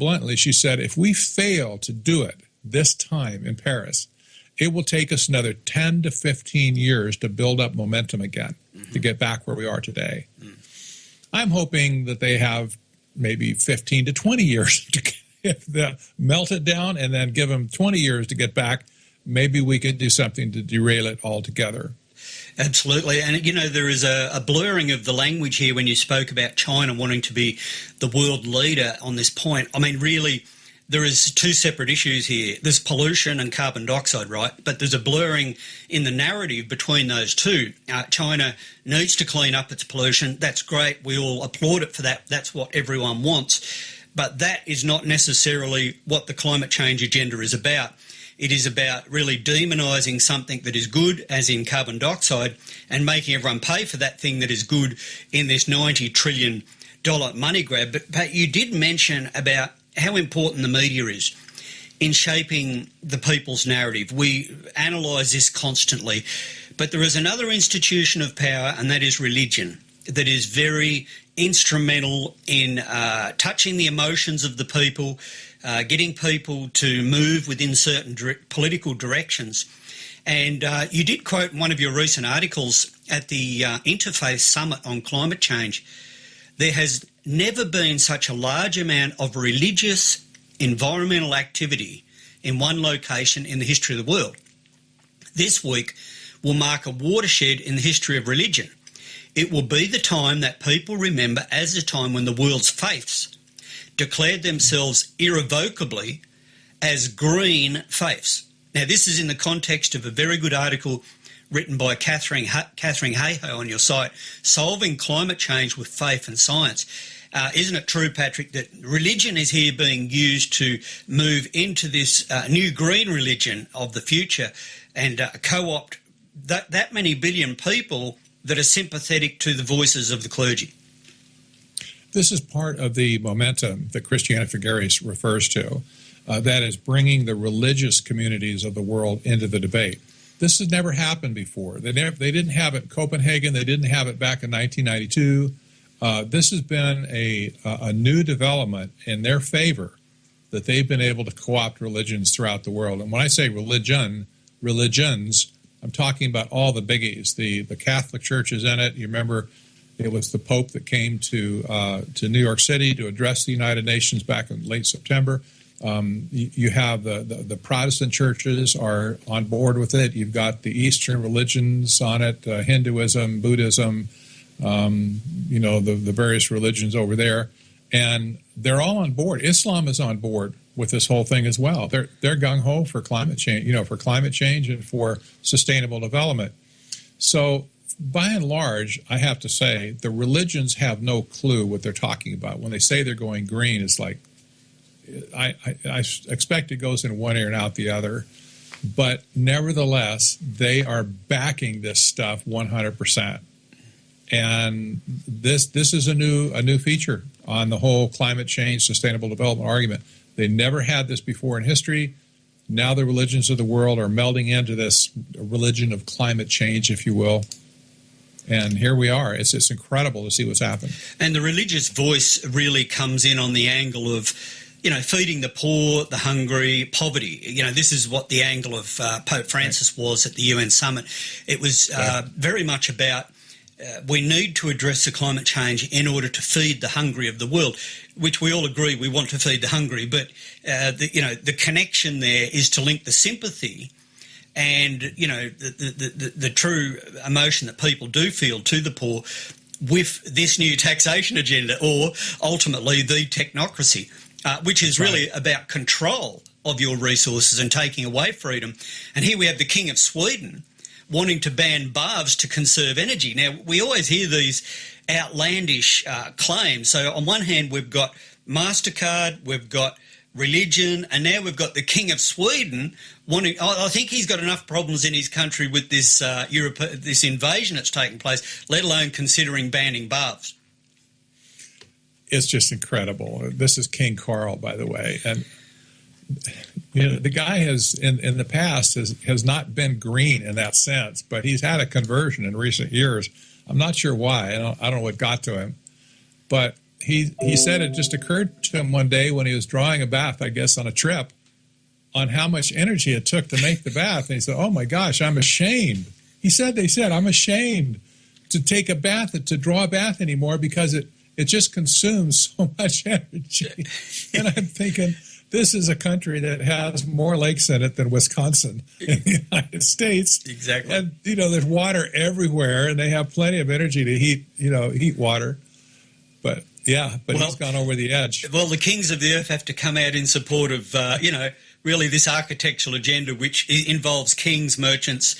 bluntly, she said, if we fail to do it this time in Paris, it will take us another 10 to 15 years to build up momentum again, to get back where we are today. I'm hoping that they have maybe 15 to 20 years to melt it down and then give them 20 years to get back. Maybe we could do something to derail it altogether. Absolutely. And, you know, there is a blurring of the language here when you spoke about China wanting to be the world leader on this point. I mean, really, there is two separate issues here. There's pollution and carbon dioxide, right? But there's a blurring in the narrative between those two. China needs to clean up its pollution. That's great. We all applaud it for that. That's what everyone wants. But that is not necessarily what the climate change agenda is about. It is about really demonising something that is good, as in carbon dioxide, and making everyone pay for that thing that is good in this $90 trillion money grab. But you did mention about how important the media is in shaping the people's narrative. We analyse this constantly. But there is another institution of power, and that is religion, that is very instrumental in touching the emotions of the people, getting people to move within certain political directions. And you did quote in one of your recent articles at the Interfaith Summit on Climate Change, there has never been such a large amount of religious environmental activity in one location in the history of the world. This week will mark a watershed in the history of religion. It will be the time that people remember as the time when the world's faiths declared themselves irrevocably as green faiths. Now, this is in the context of a very good article written by Catherine Hayhoe on your site, Solving Climate Change with Faith and Science. Isn't it true, Patrick, that religion is here being used to move into this new green religion of the future and co-opt that many billion people that are sympathetic to the voices of the clergy? This is part of the momentum that Christianity Gregarious refers to, that is bringing the religious communities of the world into the debate. This has never happened before. They didn't have it in Copenhagen. They didn't have it back in 1992. This has been a new development in their favor, that they've been able to co-opt religions throughout the world. And when I say religions, I'm talking about all the biggies. The Catholic Church is in it. You remember it was the Pope that came to New York City to address the United Nations back in late September. You have the Protestant churches are on board with it. You've got the Eastern religions on it, Hinduism, Buddhism, the various religions over there. And they're all on board. Islam is on board with this whole thing as well. They're gung-ho for climate change, and for sustainable development. So by and large, I have to say, the religions have no clue what they're talking about. When they say they're going green, it's like, I expect it goes in one ear and out the other. But nevertheless, they are backing this stuff 100%. And this is a new feature on the whole climate change, sustainable development argument. They never had this before in history. Now the religions of the world are melding into this religion of climate change, if you will. And here we are. It's incredible to see what's happened. And the religious voice really comes in on the angle of, feeding the poor, the hungry, poverty. This is what the angle of Pope Francis was at the UN summit. It was very much about we need to address the climate change in order to feed the hungry of the world, which we all agree we want to feed the hungry. But, the connection there is to link the sympathy and, the true emotion that people do feel to the poor with this new taxation agenda, or ultimately the technocracy, which is really about control of your resources and taking away freedom. And here we have the King of Sweden wanting to ban baths to conserve energy. Now, we always hear these outlandish claims. So on one hand, we've got MasterCard, we've got religion, and now we've got the King of Sweden wanting... I think he's got enough problems in his country with this this invasion that's taken place, let alone considering banning baths. It's just incredible. This is King Carl, by the way. And the guy has, in the past, has not been green in that sense, but he's had a conversion in recent years. I'm not sure why. I don't know what got to him. But he said it just occurred to him one day when he was drawing a bath, I guess on a trip, on how much energy it took to make the bath. And he said, "Oh my gosh, I'm ashamed." They said, "I'm ashamed to take a bath, to draw a bath anymore because it just consumes so much energy." And I'm thinking, this is a country that has more lakes in it than Wisconsin in the United States. Exactly. And, there's water everywhere, and they have plenty of energy to heat water. But, he's gone over the edge. Well, the kings of the earth have to come out in support of, really this architectural agenda, which involves kings, merchants,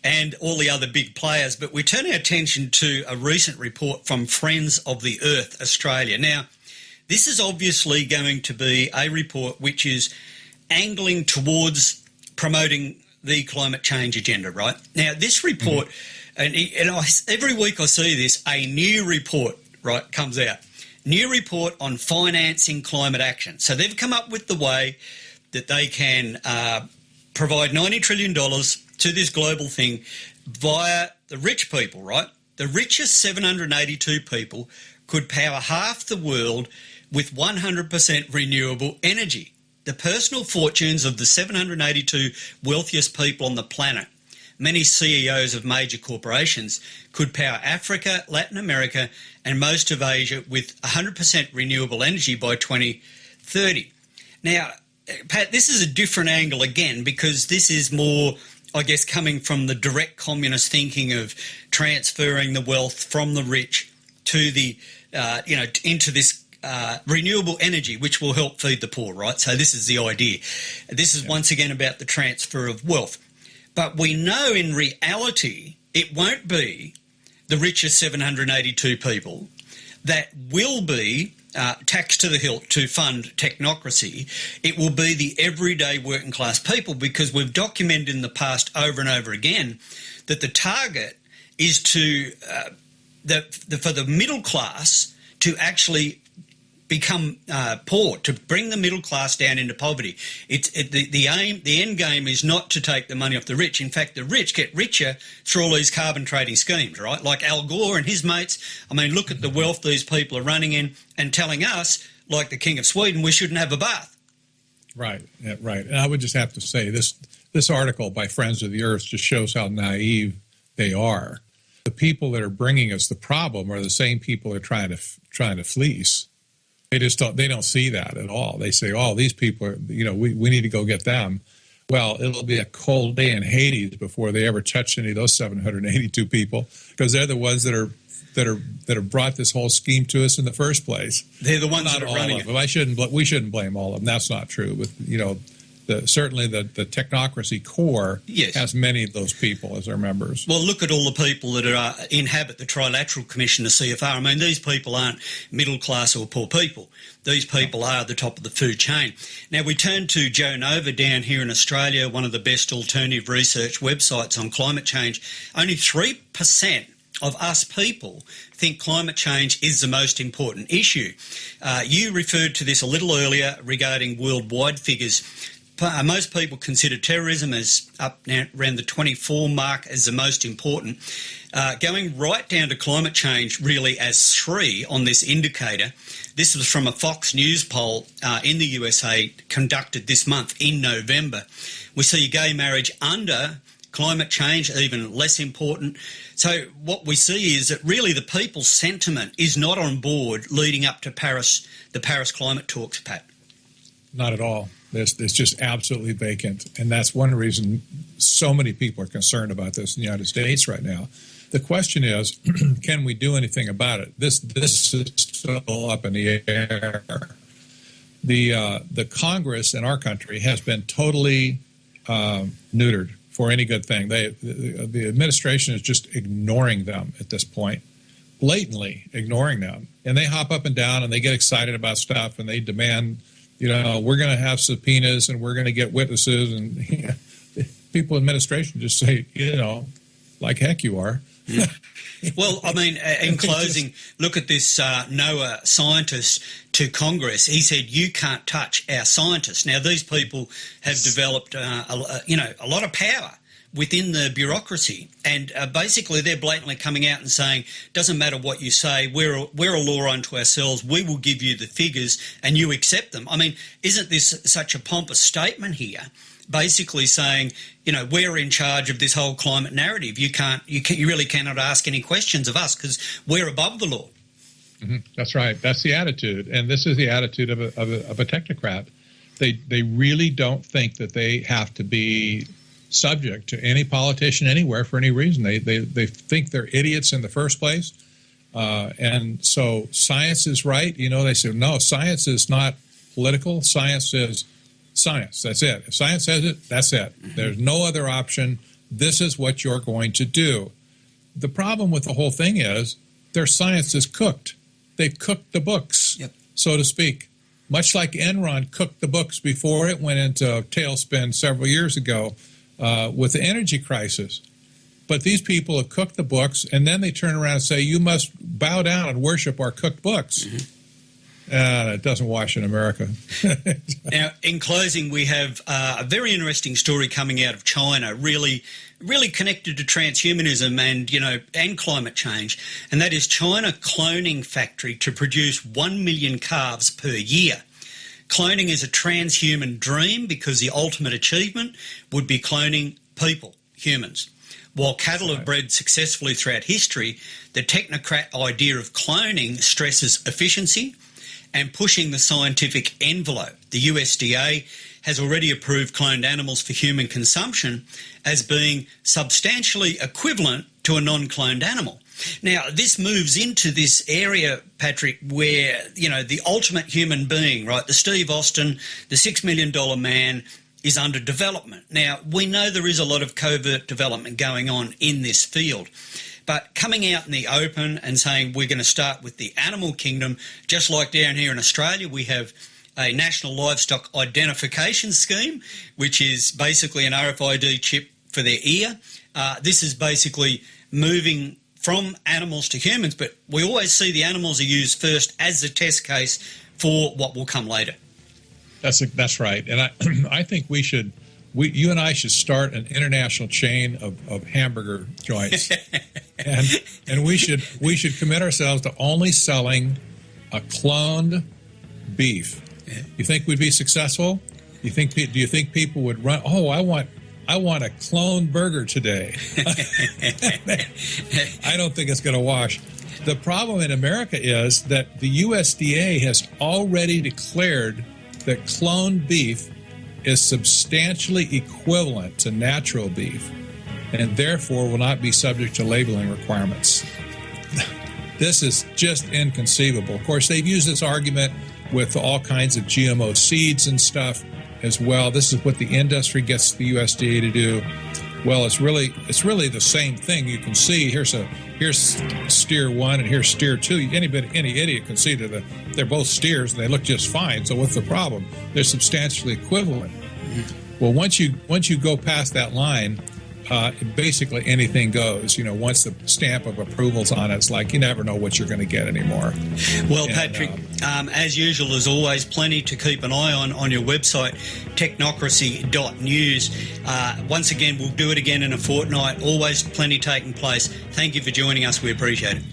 and all the other big players. But we turn our attention to a recent report from Friends of the Earth Australia. Now, this is obviously going to be a report which is angling towards promoting the climate change agenda, right? Now, this report, every week I see this, a new report, right, comes out. New report on financing climate action. So they've come up with the way that they can provide $90 trillion to this global thing via the rich people, right? The richest 782 people could power half the world with 100% renewable energy. The personal fortunes of the 782 wealthiest people on the planet, many CEOs of major corporations, could power Africa, Latin America, and most of Asia with 100% renewable energy by 2030. Now, Pat, this is a different angle again, because this is more, I guess, coming from the direct communist thinking of transferring the wealth from the rich to the, into this renewable energy, which will help feed the poor, right? So this is the idea. This is once again about the transfer of wealth. But we know in reality it won't be the richest 782 people that will be taxed to the hilt to fund technocracy. It will be the everyday working class people, because we've documented in the past over and over again that the target is to for the middle class to actually become poor, to bring the middle class down into poverty. The end game is not to take the money off the rich. In fact, the rich get richer through all these carbon trading schemes, right? Like Al Gore and his mates. I mean, look at the wealth these people are running in and telling us, like the King of Sweden, we shouldn't have a bath. Right, right. And I would just have to say, this article by Friends of the Earth just shows how naive they are. The people that are bringing us the problem are the same people that are trying to fleece. They don't see that at all. They say, "Oh, these people are, we need to go get them." Well, it'll be a cold day in Hades before they ever touch any of those 782 people, because they're the ones that have brought this whole scheme to us in the first place. They're the ones that are running it. We shouldn't blame all of them. That's not true. But certainly the Technocracy core has many of those people as their members. Well, look at all the people that inhabit the Trilateral Commission, the CFR. I mean, these people aren't middle class or poor people. These people are at the top of the food chain. Now, we turn to Joe Nova down here in Australia, one of the best alternative research websites on climate change. Only 3% of us people think climate change is the most important issue. You referred to this a little earlier regarding worldwide figures. Most people consider terrorism as up now around the 24 mark as the most important. Going right down to climate change really as 3 on this indicator. This was from a Fox News poll in the USA conducted this month in November. We see gay marriage under, climate change even less important. So what we see is that really the people's sentiment is not on board leading up to the Paris climate talks, Pat. Not at all. It's just absolutely vacant. And that's one reason so many people are concerned about this in the United States right now. The question is, can we do anything about it? This is still up in the air. The Congress in our country has been totally neutered for any good thing. The administration is just ignoring them at this point, blatantly ignoring them. And they hop up and down and they get excited about stuff and they demand, we're going to have subpoenas and we're going to get witnesses, and people in administration just say, like heck you are. Well, I mean, in closing, look at this NOAA scientist to Congress. He said, "You can't touch our scientists." Now, these people have developed, a lot of power within the bureaucracy, and basically they're blatantly coming out and saying, doesn't matter what you say, we're a law unto ourselves, we will give you the figures and you accept them. I mean, isn't this such a pompous statement here, basically saying, you know, we're in charge of this whole climate narrative, you really cannot ask any questions of us because we're above the law. Mm-hmm. That's right. That's the attitude, and this is the attitude of a technocrat. They really don't think that they have to be subject to any politician anywhere for any reason. They think they're idiots in the first place, and so science is right. You know, they say no, science is not political. Science is science. That's it. If science says it, that's it. Mm-hmm. There's no other option. This is what you're going to do. The problem with the whole thing is their science is cooked. They've cooked the books, yep, so to speak. Much like Enron cooked the books before it went into a tailspin several years ago with the energy crisis. But these people have cooked the books, and then they turn around and say, you must bow down and worship our cooked books. Mm-hmm. It doesn't wash in America. Now, in closing, we have a very interesting story coming out of China, really connected to transhumanism and climate change, and that is China cloning factory to produce 1 million calves per year. Cloning is a transhuman dream because the ultimate achievement would be cloning people, humans. While cattle have bred successfully throughout history, the technocrat idea of cloning stresses efficiency and pushing the scientific envelope. The USDA has already approved cloned animals for human consumption as being substantially equivalent to a non-cloned animal. Now, this moves into this area, Patrick, where, you know, the ultimate human being, right, the Steve Austin, the $6 million man, is under development. Now, we know there is a lot of covert development going on in this field. But coming out in the open and saying we're going to start with the animal kingdom, just like down here in Australia, we have a National Livestock Identification Scheme, which is basically an RFID chip for their ear. This is basically moving from animals to humans, but we always see the animals are used first as the test case for what will come later. That's right, and I think you and I should start an international chain of hamburger joints, and we should commit ourselves to only selling a cloned beef. Yeah. You think we'd be successful? Do you think people would run? Oh, I want a cloned burger today. I don't think it's going to wash. The problem in America is that the USDA has already declared that cloned beef is substantially equivalent to natural beef and therefore will not be subject to labeling requirements. This is just inconceivable. Of course, they've used this argument with all kinds of GMO seeds and stuff as well. This is what the industry gets the USDA to do. Well, it's really the same thing. You can see here's steer 1 and here's steer 2. Any idiot can see that they're both steers and they look just fine. So what's the problem? They're substantially equivalent. Mm-hmm. Well, once you go past that line, basically anything goes. You know, once the stamp of approval's on it, it's like you never know what you're going to get anymore. Well, Patrick, as usual, there's always plenty to keep an eye on your website, technocracy.news. Once again, we'll do it again in a fortnight. Always plenty taking place. Thank you for joining us. We appreciate it.